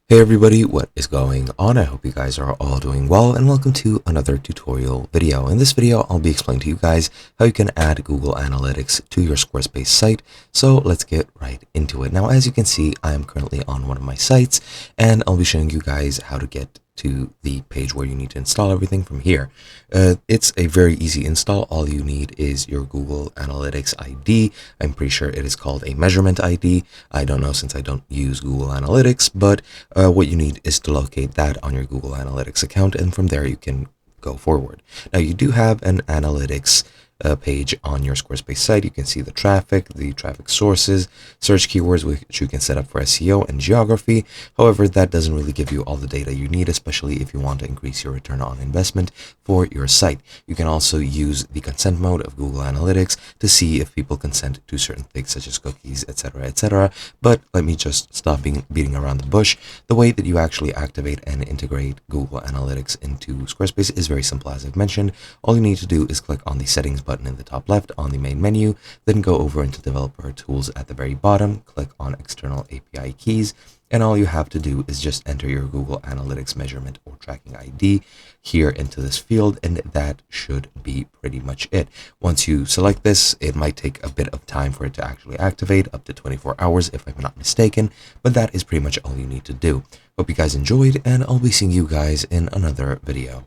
Hey everybody, what is going on? I hope you guys are all doing well and welcome to another tutorial video. In this video, I'll be explaining to you guys how you can add Google Analytics to your Squarespace site. So let's get right into it. Now, as you can see, I am currently on one of my sites and I'll be showing you guys how to get to the page where you need to install everything from here. It's a very easy install. All you need is your Google Analytics ID. I'm pretty sure it is called a measurement ID. I don't know since I don't use Google Analytics, but what you need is to locate that on your Google Analytics account, and from there you can go forward. Now, you do have an analytics page on your Squarespace site. You can see the traffic sources, search keywords, which you can set up for SEO and geography. However, that doesn't really give you all the data you need, especially if you want to increase your return on investment for your site. You can also use the consent mode of Google Analytics to see if people consent to certain things such as cookies, etc., etc. But let me just stop beating around the bush. The way that you actually activate and integrate Google Analytics into Squarespace is very simple. As I've mentioned, all you need to do is click on the settings button in the top left on the main menu, then go over into developer tools at the very bottom, click on external API keys, and all you have to do is just enter your Google Analytics measurement or tracking ID here into this field, and that should be pretty much it. Once you select this, it might take a bit of time for it to actually activate, up to 24 hours if I'm not mistaken, but that is pretty much all you need to do. Hope you guys enjoyed, and I'll be seeing you guys in another video.